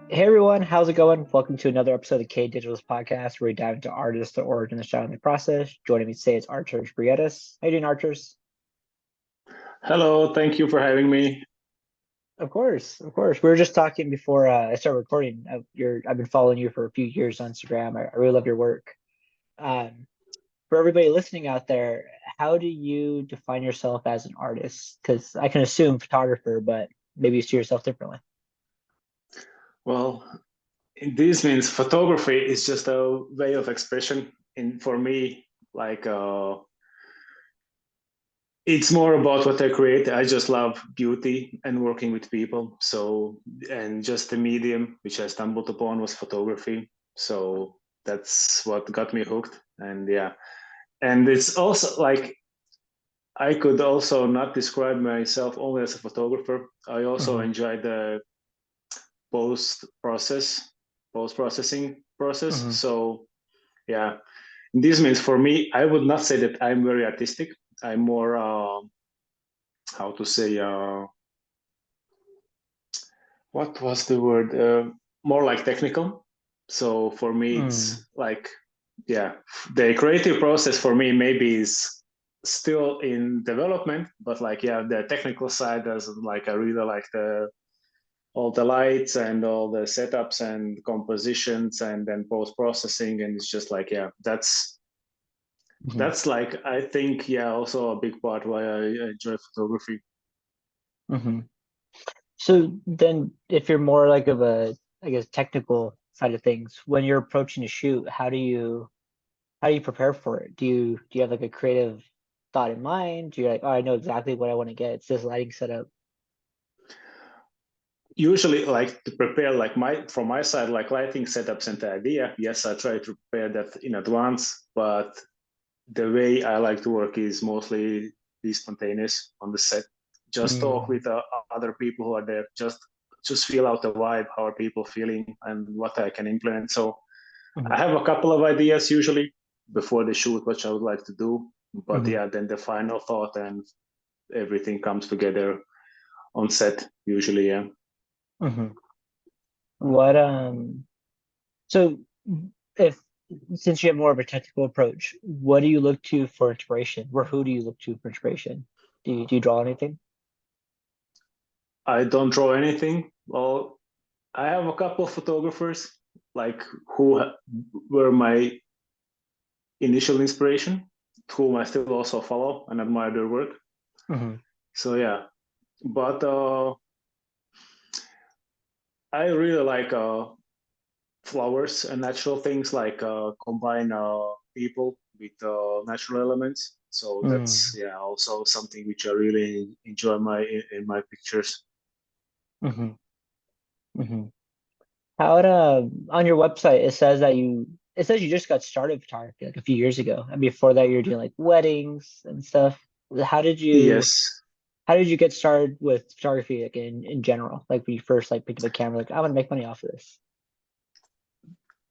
Hey everyone, how's it going? Welcome to another episode of KDigitals podcast where we dive into artists, the origin, the style, and the process. Joining me today is Arturs Briedis. How you doing, Arturs? Hello, thank you for having me. Of course, of course. We were just talking before I started recording. I've been following you for a few years on Instagram. I really love your work. Um, for everybody listening out there, how do you define yourself as an artist? Because I can assume photographer, but maybe you see yourself differently. Well, this means photography is just a way of expression. And for me, like it's more about what I create. I just love beauty and working with people. So, and just the medium which I stumbled upon was photography. So that's what got me hooked. And yeah, and it's also like I could also not describe myself only as a photographer. I also Hmm. enjoy the post process, post processing process. Hmm. So yeah, this means for me, I would not say that I'm very artistic. I'm more how to say what was the word? More like technical. So for me, Mm. it's like yeah, the creative process for me maybe is still in development, but like yeah, the technical side doesn't like I really like the all the lights and all the setups and compositions and then post processing and it's just like yeah that's like I think yeah also a big part why I enjoy photography. Hmm. So then, if you're more like of a, I guess, technical side of things, when you're approaching a shoot, how do you prepare for it? Do you have like a creative thought in mind? Do you like, oh, I know exactly what I want to get. It's this lighting setup. Usually like to prepare like my from my side like lighting setups and the idea, yes, I try to prepare that in advance, but the way I like to work is mostly be spontaneous on the set. Just talk Mm. with other people who are there. Just feel out the vibe. How are people feeling, and what I can implement. So I Hmm. have a couple of ideas usually before the shoot, which I would like to do. But Hmm. yeah, then the final thought and everything comes together on set usually. Yeah. Hmm. What so if since you have more of a technical approach, what do you look to for inspiration? Or who do you look to for inspiration? Do you draw anything? I don't draw anything. Well, I have a couple of photographers like who were my initial inspiration, whom I still also follow and admire their work. Hmm. So yeah, but I really like flowers and natural things, like combine people with natural elements. So that's Hmm. yeah also something which I really enjoy in my pictures. Hmm. Hmm. How on your website it says you just got started photography like a few years ago, and before that you were doing like weddings and stuff. How did you Yes, how did you get started with photography like in general? Like when you first like picked up a camera, like I want to make money off of this.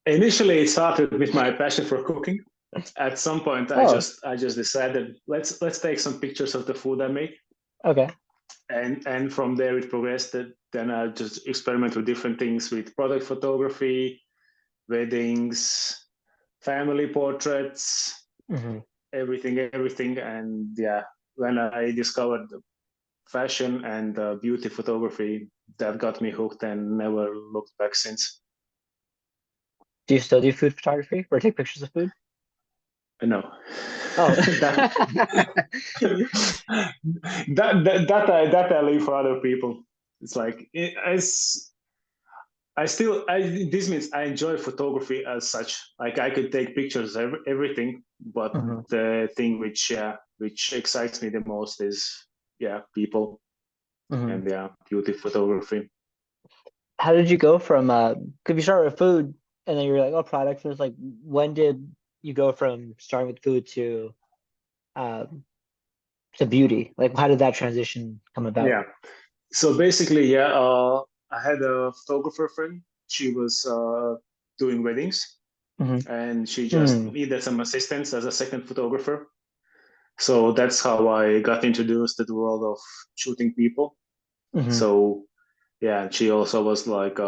initially it started with my passion for cooking. At some point, Oh, I just decided let's take some pictures of the food I make, okay. and from there it progressed. Then I just experiment with different things with product photography, weddings, family portraits, Hmm. everything. And yeah, when I discovered fashion and beauty photography, that got me hooked and never looked back since. Do you still do food photography or take pictures of food? No, Oh. that that I leave for other people. It's like I still I this means I enjoy photography as such. Like I could take pictures of everything, but Hmm. the thing which excites me the most is yeah people Hmm. and yeah beauty photography. How did you go from could you start with food and then you're like, oh, products, and it's like when did you go from starting with food um to beauty? Like how did that transition come about? Yeah. So basically, yeah, I had a photographer friend. She was doing weddings, Hmm. and she just Mm. needed some assistance as a second photographer. So that's how I got introduced to the world of shooting people. Hmm. So yeah, she also was like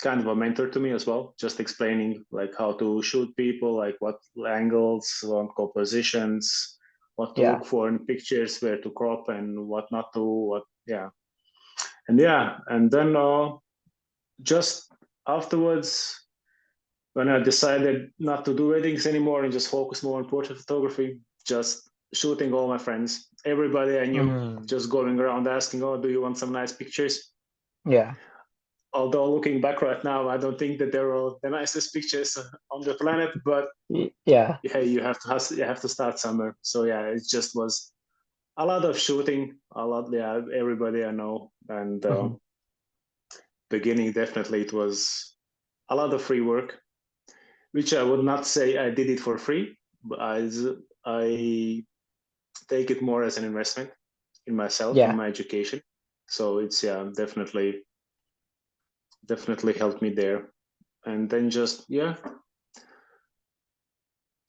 kind of a mentor to me as well, just explaining like how to shoot people, like what angles, what compositions, what to Yeah. look for in pictures, where to crop and what not to, what, and then just afterwards, when I decided not to do weddings anymore and just focus more on portrait photography, just shooting all my friends, everybody I knew, just going around asking, "Oh, do you want some nice pictures?" Yeah. Although looking back right now, I don't think that they're all the nicest pictures on the planet, but Yeah. you have to start somewhere. So yeah, it just was a lot of shooting, a lot, everybody I know, and beginning definitely it was a lot of free work, which I would not say I did it for free, but I take it more as an investment in myself, in Yeah. my education. So it's definitely helped me there. And then just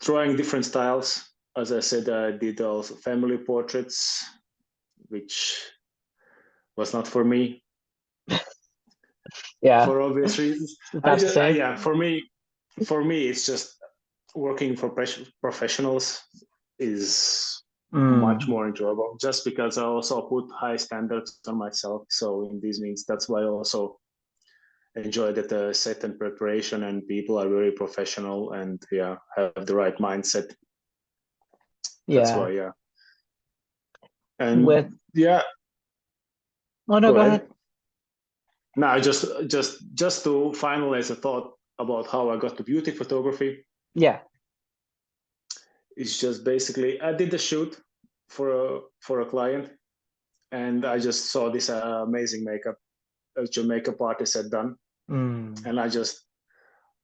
trying different styles. As I said, I did also family portraits, which was not for me Yeah. for obvious reasons. It's not the same. For me, it's just working for professionals is much more enjoyable. Just because I also put high standards on myself. So in these means, that's why I also enjoy that the set and preparation and people are very professional and have the right mindset. That's Yeah. why and With oh no, go go ahead. ahead. Now just to finalize a thought about how I got to beauty photography. Yeah. It's just basically I did a shoot for a client, and I just saw this amazing makeup which a makeup artist had done, and I just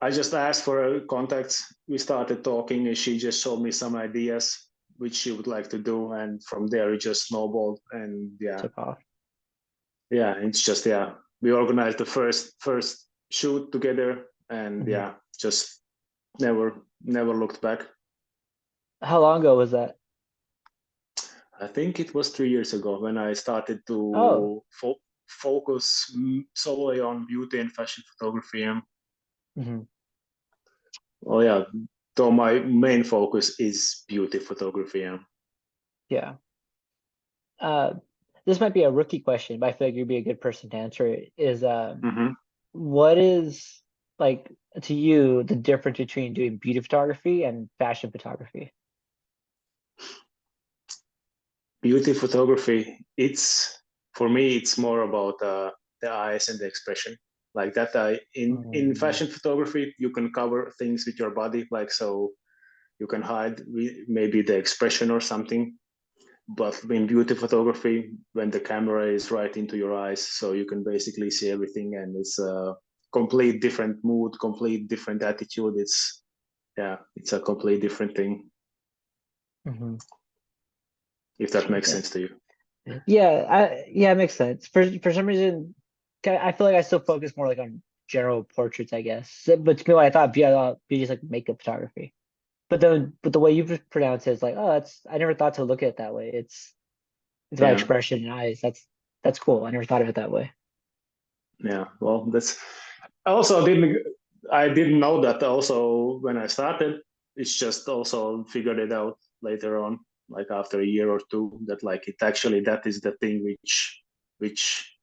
asked for her contacts. We started talking, and she just showed me some ideas which she would like to do, and from there it just snowballed. And Took off. it's just we organized the first shoot together, and just never looked back. How long ago was that? I think it was 3 years ago when I started Oh. to focus solely on beauty and fashion photography. Oh yeah, though my main focus is beauty photography. Yeah. This might be a rookie question, but I feel like you'd be a good person to answer it. Is what is like to you the difference between doing beauty photography and fashion photography? Beauty photography, it's for me, it's more about the eyes and the expression. Like that, in fashion photography, you can cover things with your body, like so you can hide maybe the expression or something. But in beauty photography, when the camera is right into your eyes, so you can basically see everything, and it's a complete different mood, complete different attitude. It's a complete different thing. If that makes sense to you. Yeah, it makes sense. For some reason, I feel like I still focus more like on general portraits, I guess. But to me, I thought beauty is like makeup photography. But the way you pronounce it is like, oh, I never thought to look at it that way. It's about expression and eyes. That's cool. I never thought of it that way. Yeah, well, that's also I didn't know that also when I started. It's just also figured it out later on, like after a year or two, that like that is the thing which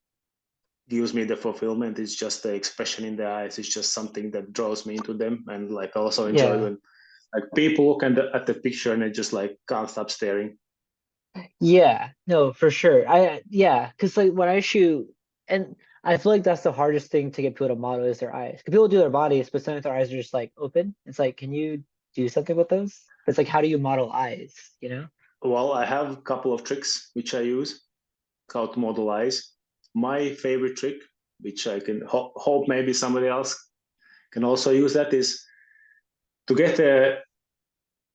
gives me the fulfillment. It's just the expression in the eyes. It's just something that draws me into them, and like also enjoy when like people look at the picture and they just like can't stop staring. Yeah, no, for sure. Because like when I shoot, and I feel like that's the hardest thing to get people to model is their eyes. 'Cause people do their bodies, but sometimes their eyes are just like open. It's like, can you do something with those? It's like, how do you model eyes? You know? Well, I have a couple of tricks which I use how to model eyes. My favorite trick, which I can hope maybe somebody else can also use, that is to get a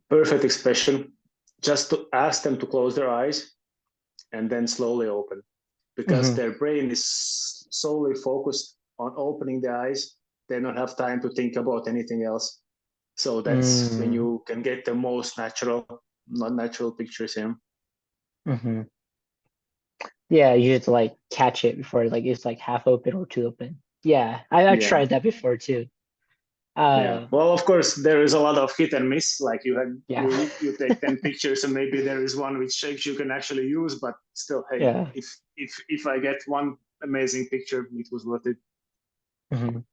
perfect expression, just to ask them to close their eyes and then slowly open, because their brain is solely focused on opening the eyes. They don't have time to think about anything else. So that's when you can get the most not natural pictures in. Yeah, you have to like catch it before like it's like half open or too open. Yeah, I Yeah. tried that before too. Yeah. Uh, Well, of course, there is a lot of hit and miss. Like yeah, you take 10 pictures and maybe there is one which you can actually use, but still, hey, yeah. if I get one amazing picture, it was worth it. Mhm.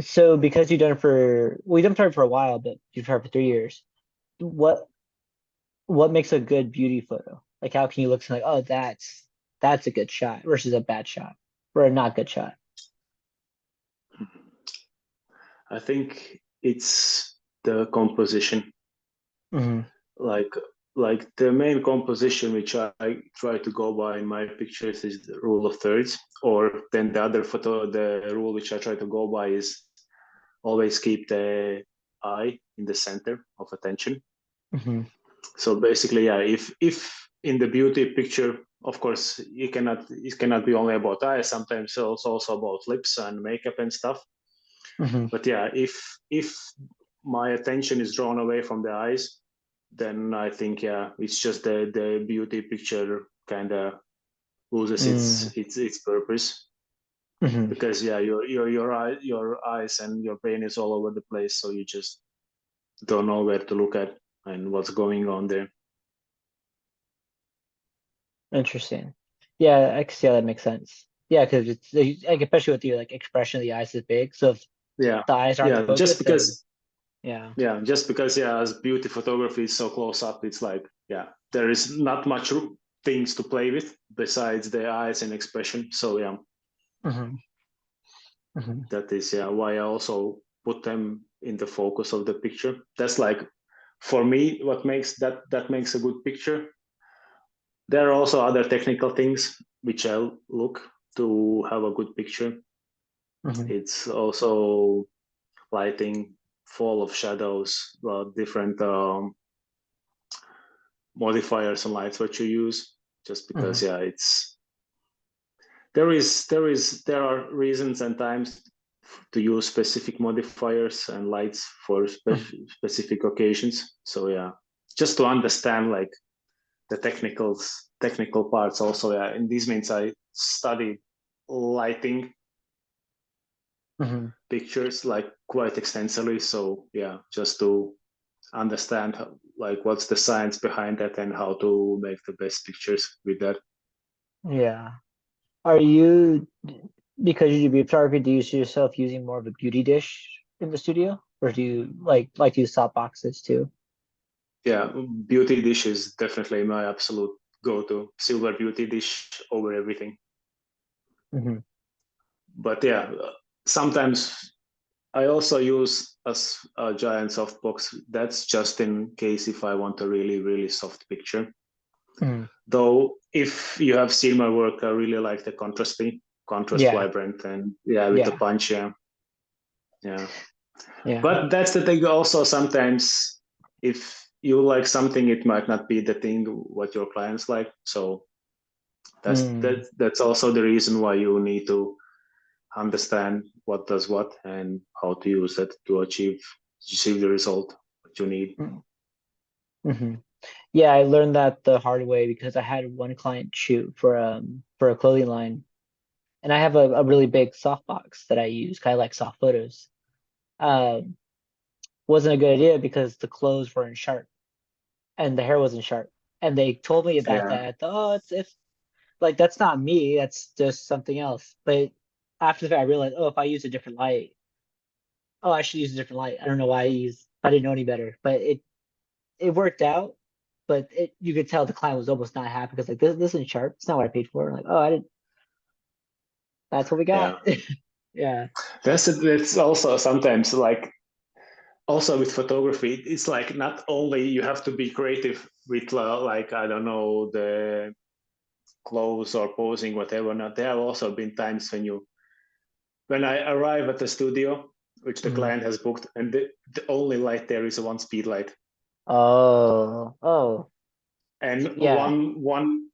So because you've done it for, well, you've done it for a while, but you've tried for 3 years. What what makes a good beauty photo? Like how can you look and like, oh, that's a good shot versus a bad shot or a not good shot? I think it's the composition. Hmm. Like the main composition which I try to go by in my pictures is the rule of thirds, or then the rule which I try to go by is always keep the eye in the center of attention. Hmm. So basically, yeah, if in the beauty picture, of course, it cannot be only about eyes. Sometimes it's also about lips and makeup and stuff. Hmm. But yeah, if my attention is drawn away from the eyes, then I think yeah, it's just the beauty picture kind of loses its purpose, Hmm. because yeah, your eyes and your brain is all over the place, so you just don't know where to look at and what's going on there. Interesting. Yeah, I can see how that makes sense. Yeah, because it's like especially with the like expression of the eyes is big. So if Yeah, the eyes aren't the yeah, focus, then yeah. just because yeah, as beauty photography is so close up, it's like yeah, there is not much things to play with besides the eyes and expression. So yeah, Hmm. Hmm. that is yeah why I also put them in the focus of the picture. That's like for me what makes that makes a good picture. There are also other technical things which I look to have a good picture. Hmm. It's also lighting, fall of shadows, different modifiers and lights what you use. Just because Hmm. yeah, it's there are reasons and times to use specific modifiers and lights for specific occasions. So yeah, just to understand like the technical parts also. Yeah, and this means I studied lighting Hmm. pictures like quite extensively. So yeah, just to understand like what's the science behind that and how to make the best pictures with that. Yeah. Are you, because you do beauty photography, do you see yourself using more of a beauty dish in the studio? Or do you like to use soft boxes too? Yeah, beauty dish is definitely my absolute go-to. Silver beauty dish over everything. Hmm. But yeah, sometimes I also use a giant softbox. That's just in case if I want a really, really soft picture. Hmm. Though, if you have seen my work, I really like the contrast Yeah. vibrant, and yeah, with the Yeah. punch, yeah, yeah. Yeah. But that's the thing. Also, sometimes if you like something, it might not be the thing what your clients like. So Mm. that's also the reason why you need to understand what does what and how to use it to achieve the result that you need. Mm-hmm. Yeah, I learned that the hard way because I had one client shoot for a clothing line, and I have a really big softbox that I use. 'Cause I like soft photos. Um, wasn't a good idea because the clothes weren't sharp and the hair wasn't sharp, and they told me about Yeah, that. Oh, it's like that's not me. That's just something else. But after the fact, I realized, oh, if I use a different light, oh, I should use a different light. I don't know why I didn't know any better, but it worked out. But you could tell the client was almost not happy because like this isn't sharp. It's not what I paid for. Like, oh, I didn't. That's what we got. yeah. Yeah. That's also sometimes like also with photography. It's like not only you have to be creative with like I don't know the clothes or posing whatever. Not there have also been times when I arrive at the studio which the Mhm. client has booked and the only light there is a one speed light Oh, oh, and yeah.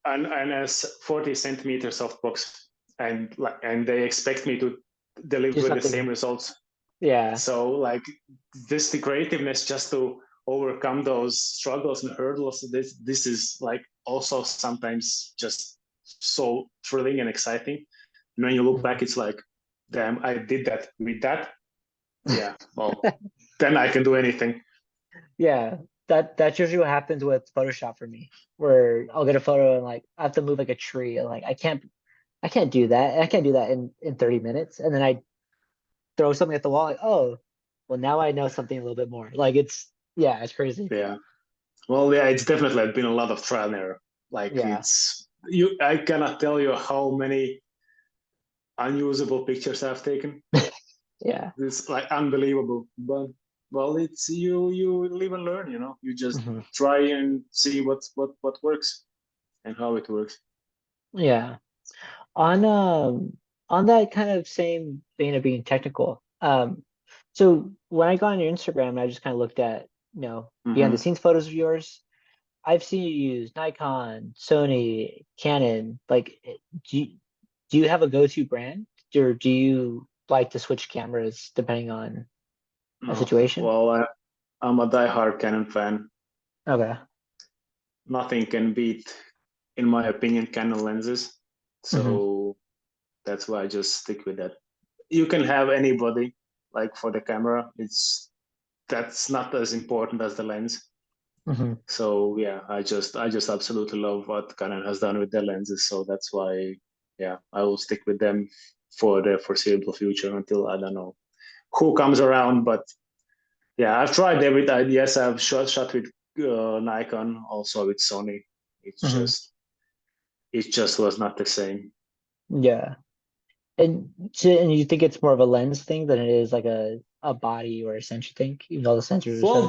and as 40 centimeters softbox and they expect me to Do deliver the same something. results. Yeah. So like this the creativeness just to overcome those struggles and hurdles. This is like also sometimes just so thrilling and exciting And when you look back, it's like, damn, I did that with that. Yeah, well, then I can do anything. Yeah, that's usually what happens with Photoshop for me, where I'll get a photo and like I have to move like a tree and like I can't do that. I can't do that in 30 minutes. And then I throw something at the wall, like, oh, well now I know something a little bit more. Like yeah, it's crazy. Yeah. Well, yeah, it's definitely been a lot of trial and error. Like Yeah. I cannot tell you how many unusable pictures I've taken. Yeah. It's like unbelievable. But well, it's you live and learn. You just Hmm. try and see what works and how it works. Yeah. On on that kind of same vein of being technical, so when I got on your Instagram, I just kind of looked at, behind the Hmm. scenes photos of yours. I've seen you use Nikon, Sony, Canon. Like, do you have a go-to brand, or do you like to switch cameras depending on a No, situation? well, I'm a diehard Canon fan. Okay. Nothing can beat, in my opinion, Canon lenses. Hmm. So that's why I just stick with that. You can have anybody like for the camera. That's not as important as the lens. Hmm. So yeah, I just absolutely love what Canon has done with their lenses. So that's why, yeah, I will stick with them for the foreseeable future until I don't know who comes around. But yeah, I've tried everything. Yes, I've shot with Nikon, also with Sony. It's Hmm. just it just was not the same. Yeah. And you think it's more of a lens thing than it is like a body or a sensor thing, even though the sensors are Well,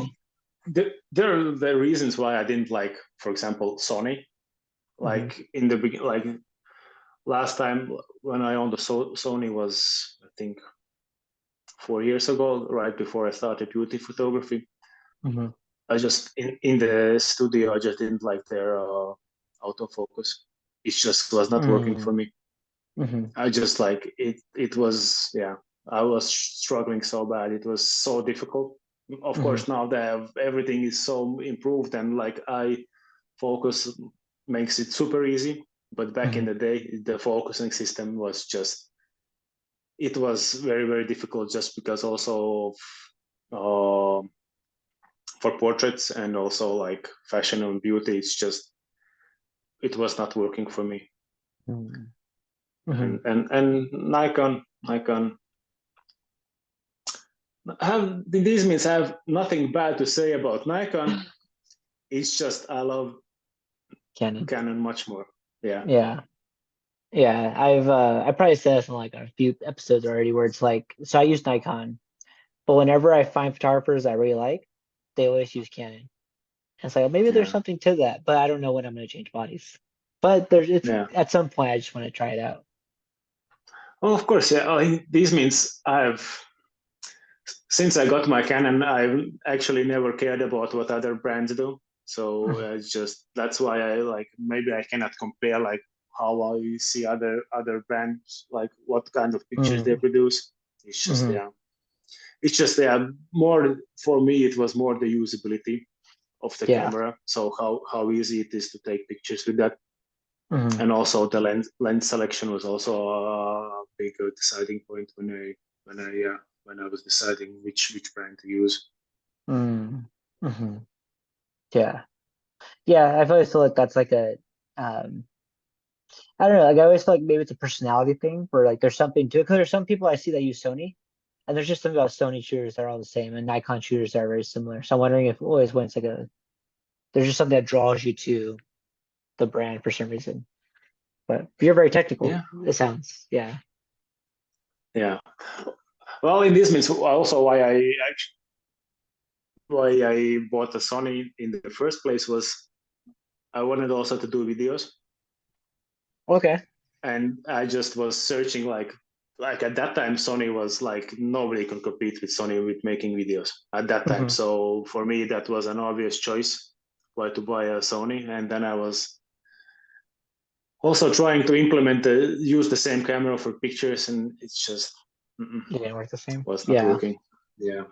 Sony. there are the reasons why I didn't like, for example, Sony. Hmm. Like in the beginning, like last time when I owned the Sony was, I think, 4 years ago, right before I started beauty photography. Hmm. I just in the studio, I just didn't like their autofocus. It just was not working for Hmm. me. Hmm. I just like it. It was, yeah. I was struggling so bad. It was so difficult. Of Hmm. course, now that everything is so improved and like I focus makes it super easy. But back in Hmm. the day, the focusing system was just it was very very difficult just because also of, for portraits and also like fashion and beauty. It's just it was not working for me. Hmm. Hmm. And Nikon have this means I have nothing bad to say about Nikon. It's just I love Canon. Canon much more. Yeah. Yeah. Yeah. I probably said this in like a few episodes already where it's like, so I use Nikon, but whenever I find photographers I really like, they always use Canon. And it's like, maybe there's Yeah. something to that, but I don't know when I'm going to change bodies. But it's Yeah. at some point I just want to try it out. Well, of course, yeah. This means I've since I got my Canon, I've actually never cared about what other brands do. So it's just that's why I like maybe I cannot compare like how I see other brands like what kind of pictures they Mm-hmm. produce. It's just Hmm. yeah, it's just yeah more for me. It was more the usability of the Yeah. camera. So how easy it is to take pictures with that, Hmm. and also the lens selection was also a big deciding point when I was deciding which brand to use. Mm. Hmm. Yeah. Yeah. I've always felt like that's like um, I don't know. Like I always feel like maybe it's a personality thing where like there's something to it. Because there's some people I see that use Sony, and there's just something about Sony shooters that are all the same, and Nikon shooters that are very similar. So I'm wondering if always when it's like there's just something that draws you to the brand for some reason. But you're very technical. Yeah, It sounds. Yeah. yeah. Well, in this means also why I bought a Sony in the first place was I wanted also to do videos, Okay. and I just was searching like at that time Sony was like nobody can compete with Sony with making videos at that time. Hmm. So for me that was an obvious choice why to buy a Sony, and then I was also trying to use the same camera for pictures, and it's just You didn't work the same. was not Yeah. working. Yeah.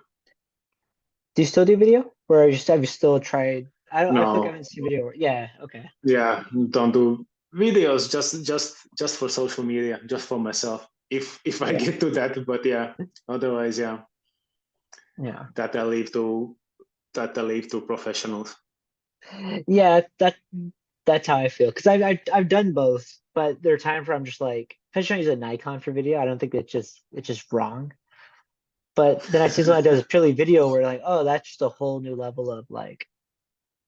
Do you still do video, or have you still tried? I feel like I No. haven't seen video. Yeah. Okay. Yeah. Don't do. videos just for social media, just for myself. If I get to that, but yeah, otherwise, yeah, that I leave to professionals. Yeah, that's how I feel because I've done both, but there are times where I'm just like, if I just use a Nikon for video, I don't think it's just wrong. But then I see someone that does purely video where like, oh, that's just a whole new level of like,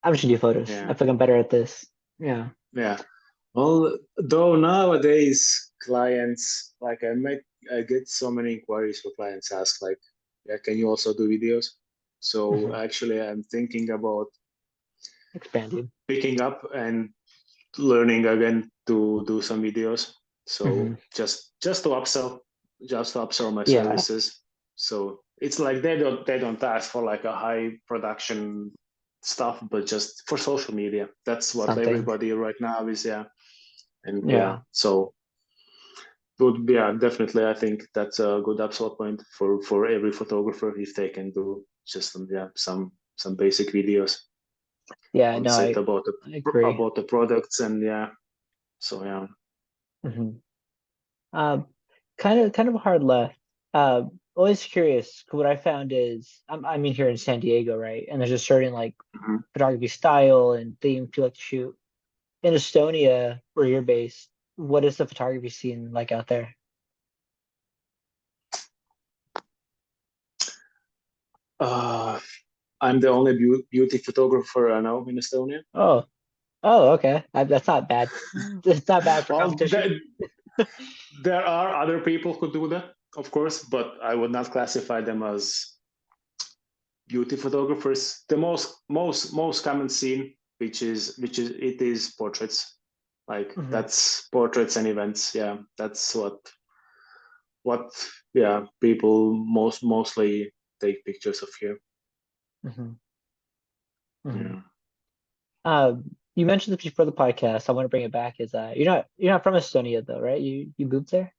I'm just gonna do photos. I Yeah, feel like I'm better at this. Yeah. yeah. Well, though nowadays clients like I get so many inquiries for clients ask like, yeah, can you also do videos? So Hmm. actually, I'm thinking about Expanding. picking up and learning again to do some videos. Hmm. So just to upsell my Yeah. services. So it's like they don't ask for like a high production stuff, but just for social media. That's what Something. everybody right now is, yeah. And yeah, Yeah. so yeah, definitely I think that's a good upsell point for every photographer if they can do just some basic videos Yeah. on No, set I agree. about the products and yeah. So yeah. Hmm. Um, kind of a hard left. Always curious. What I found is, I mean, here in San Diego, right? And there's a certain like Mhm. photography style and theme people like to shoot. In Estonia, where you're based, what is the photography scene like out there? Uh, I'm the only beauty photographer I know in Estonia. Oh, oh, okay. That's not bad. It's not bad for Well, competition. there are other people who do that, of course, but I would not classify them as beauty photographers. The most common scene, which is it is portraits. Like Hmm. that's portraits and events. Yeah, that's what yeah people mostly take pictures of here. Hmm. Hmm. Yeah. You mentioned this before the podcast. I want to bring it back. Is you're not from Estonia though, right? You moved there?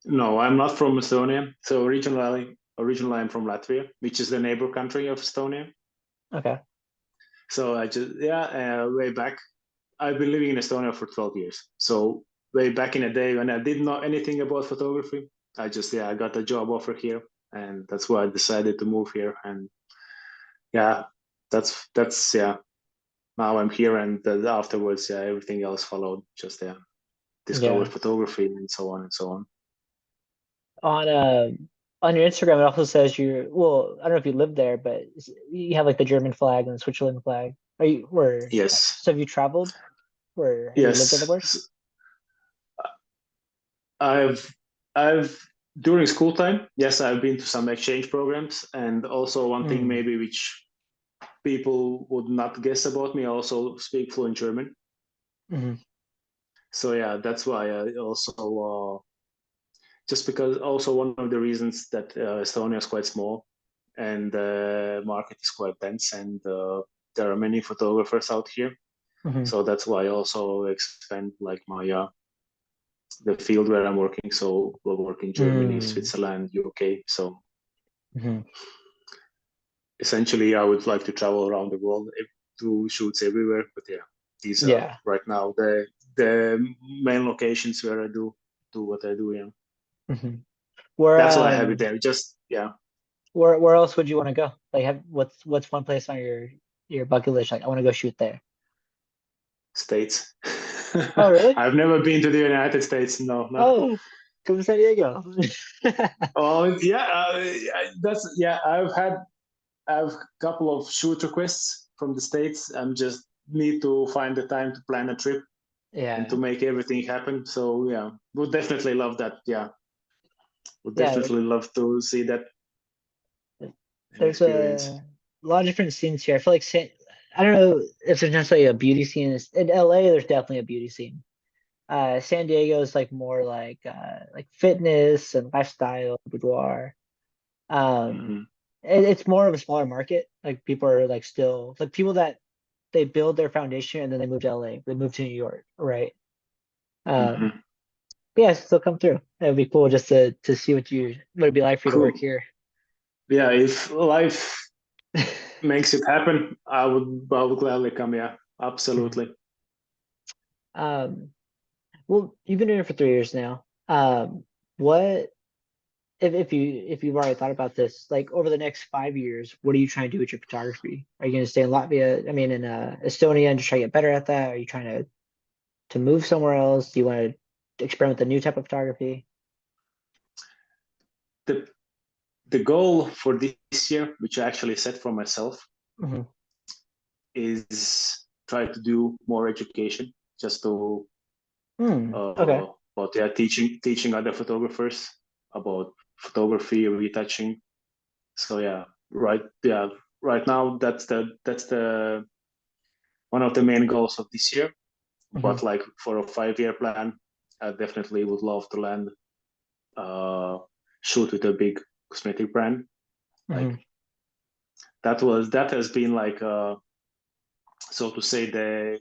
No, I'm not from Estonia. So originally I'm from Latvia, which is the neighbor country of Estonia. Okay. So I just yeah, way back I've been living in Estonia for 12 years. So way back in the day when I didn't know anything about photography, I got a job offer here, and that's why I decided to move here. And yeah, that's yeah. Now I'm here, and afterwards, yeah, everything else followed. Just yeah, discovered Yeah. photography and so on and so on. On on your Instagram, it also says well, I don't know if you live there, but you have like the German flag and the Switzerland flag. Are you where? Yes, So have you traveled? Where have you lived anywhere? yes. I've I've during school time, yes, I've been to some exchange programs, and also one thing Mm. maybe which people would not guess about me, I also speak fluent German. Hmm. So yeah, that's why I also just because also one of the reasons that Estonia is quite small and the market is quite dense, and there are many photographers out here. Hmm. So that's why I also expand like my the field where I'm working. So we'll work in Germany, Mm. Switzerland, UK. So Hmm. essentially, I would like to travel around the world to shoots everywhere. But yeah, these are Yeah. right now the main locations where I do what I do. Yeah, Hmm. Where that's why I have it there. Just yeah, where else would you want to go? Like, what's one place on your bucket list? Like, I want to go shoot there. States. Oh, really? I've never been to the United States. No, no. Oh, come to San Diego. Oh yeah, that's yeah. I've a couple of shoot requests from the States. I'm just need to find the time to plan a trip and to Yeah, make everything happen. So yeah, would definitely love that. Yeah, would yeah. definitely love to see that and There's experience. a lot of different scenes here. I feel like I don't know if there's necessarily a beauty scene. In LA, there's definitely a beauty scene. San Diego is like more like fitness and lifestyle boudoir. Um, Hmm. it's more of a smaller market. Like people are like still like people that they build their foundation and then they move to LA. They move to New York, right? Um, Hmm. but yeah, still come through. It'd be cool just to see what it'd be like for you to work Cool. here. Yeah, if life makes it happen, I would gladly come. Yeah, absolutely. Um, Well, you've been doing it for 3 years now. What if you've already thought about this, like over the next 5 years, what are you trying to do with your photography? Are you going to stay in Latvia? I mean, in Estonia, and just try to get better at that? Are you trying to move somewhere else? Do you want to experiment with a new type of photography? The the goal for this year, which I actually set for myself, Hmm. is try to do more education, just to Okay. about teaching other photographers about photography, retouching. So right now that's the one of the main goals of this year. Hmm. But like for a 5-year plan, I definitely would love to land shoot with a big cosmetic brand. Like Hmm. that has been like so to say the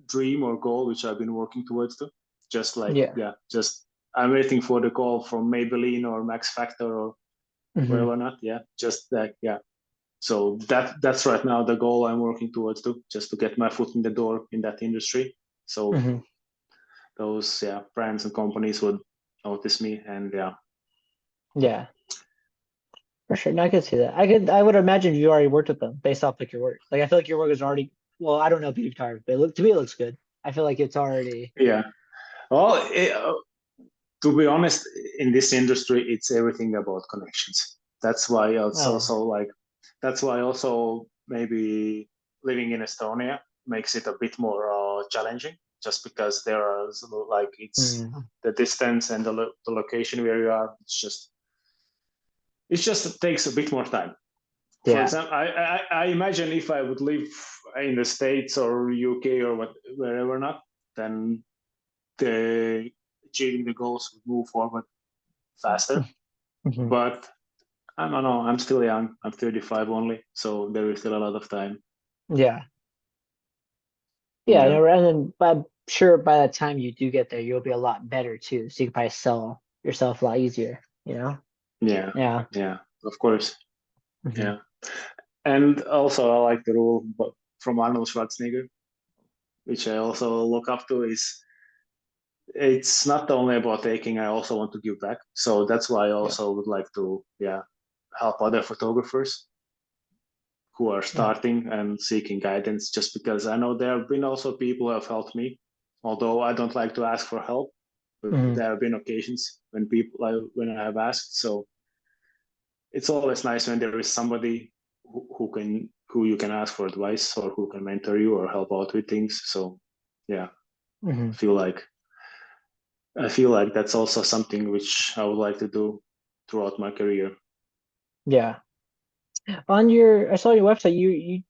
dream or goal which I've been working towards to. Just like Yeah. just I'm waiting for the call from Maybelline or Max Factor or Hmm. wherever not. Yeah, just that. Yeah. So that's right now the goal I'm working towards to, just to get my foot in the door in that industry. So Hmm. those brands and companies would notice me, and Yeah, for sure. No, I could see that. I would imagine you already worked with them based off like your work. Like I feel like your work is already, well, I don't know beauty photography, but to me it looks good. I feel like it's already, yeah. Well, to be honest, in this industry, it's everything about connections. That's why it's oh. also like, that's why also maybe living in Estonia makes it a bit more challenging, just because there are like it's Mm, the distance and the location where you are. It takes a bit more time. For yeah. example, I imagine if I would live in the States or UK or wherever not, then the achieving the goals would move forward faster. Hmm. But I don't know. I'm still young. I'm 35 only, so there is still a lot of time. Yeah. Yeah, Yeah, no, and then but I'm sure by the time you do get there, you'll be a lot better too. So you can probably sell yourself a lot easier, you know? yeah, Yeah. yeah. Of course, Hmm. yeah. And also, I like the rule from Arnold Schwarzenegger, which I also look up to. Is it's not only about taking. I also want to give back. So that's why I Yeah. also would like to, help other photographers who are Mhm. starting and seeking guidance. Just because I know there have been also people who have helped me, although I don't like to ask for help. But Mhm. there have been occasions when when I have asked. So it's always nice when there is somebody who you can ask for advice, or who can mentor you or help out with things. So yeah, Mhm. I feel like I feel like that's also something which I would like to do throughout my career. Yeah. I saw your website,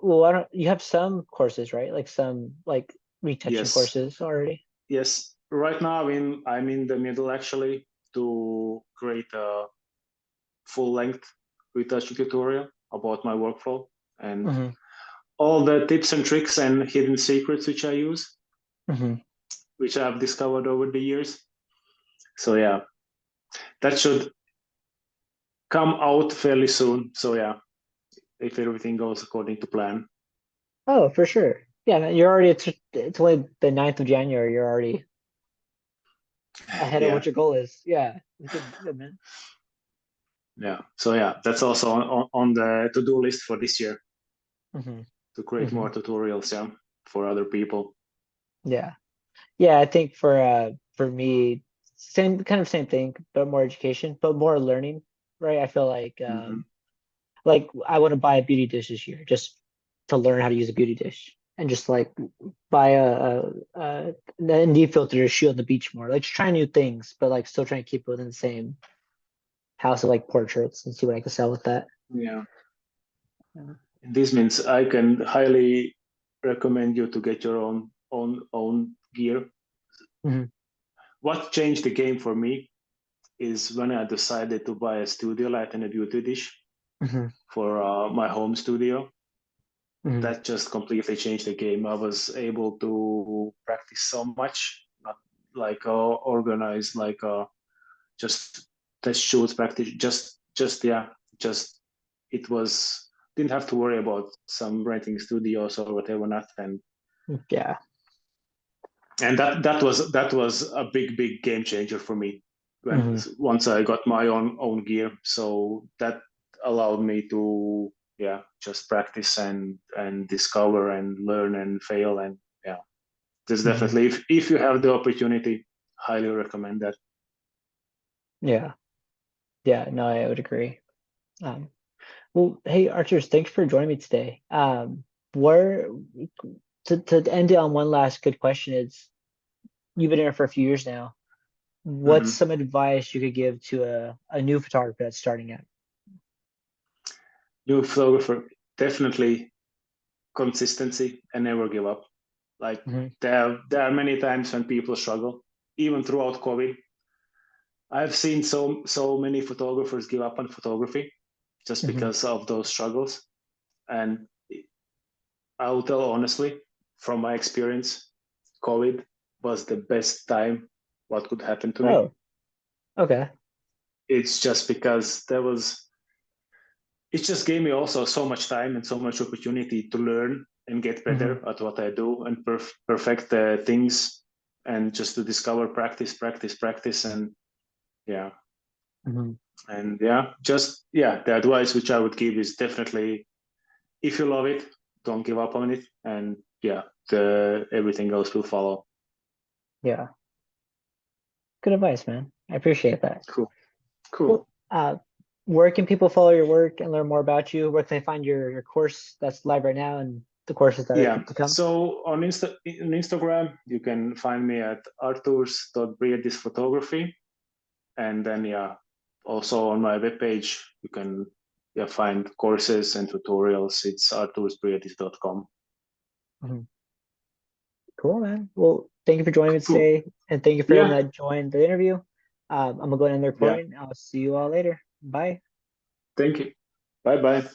well, I don't, you have some courses, right? Like some like retouching Yes, courses already. yes. Right now, I'm in the middle actually to create a full length retouch tutorial about my workflow and Hmm. all the tips and tricks and hidden secrets which I use, Hmm. which I've discovered over the years. So yeah, that should come out fairly soon. So yeah, if everything goes according to plan. Oh, for sure. Yeah, man, it's only the 9th of January. You're already ahead of Yeah, what your goal is. Yeah. It's good, man. yeah. So yeah, that's also on the to-do list for this year, Hmm. to create Hmm. more tutorials, for other people. Yeah. Yeah, I think for me, same thing, but more education, but more learning, right? I feel Hmm. like I want to buy a beauty dish this year just to learn how to use a beauty dish and just like buy an ND filter to shoot on the beach more. Like just try new things, but like still trying to keep it within the same house of like portraits and see what I can sell with that. Yeah, Yeah. this means I can highly recommend you to get your own gear. Hmm. What changed the game for me is when I decided to buy a studio light and a beauty dish Hmm. for my home studio. Hmm. That just completely changed the game. I was able to practice so much, not like organized, like just test shoots practice. Just it was didn't have to worry about some renting studios or whatever not. And Yeah. And that was a big game changer for me when Hmm. once I got my own gear. So that allowed me to just practice and discover and learn and fail. And yeah, there's Hmm. definitely, if you have the opportunity, highly recommend that. Yeah. Yeah. No, I would agree. Um, well, hey, Arturs, thanks for joining me today. Where to end it on one last good question is you've been here for a few years now. What's Hmm. some advice you could give to a new photographer that's starting out? New photographer, definitely consistency and never give up. Like Hmm. there are many times when people struggle, even throughout COVID. I've seen so many photographers give up on photography just Hmm. because of those struggles. And I'll tell honestly, from my experience, COVID was the best time what could happen to me. Oh, okay. It's just because it just gave me also so much time and so much opportunity to learn and get Hmm. better at what I do and perfect things and just to discover practice. And yeah, Hmm. and the advice which I would give is definitely, if you love it, don't give up on it, and everything else will follow. Yeah. Good advice, man. I appreciate that. Cool. Cool. Well, where can people follow your work and learn more about you? Where can they find your course that's live right now and the courses that are Yeah. to come? So on Instagram, you can find me at arturs.briedis photography. And then, also on my webpage, you can find courses and tutorials. It's artursbriedis.com. Mhm. Cool, man. Well, thank you for joining me Cool. today, and thank you for everyone Yeah. that joined the interview. I'm gonna go in the Yeah. recording. I'll see you all later. Bye. Thank you. Bye bye.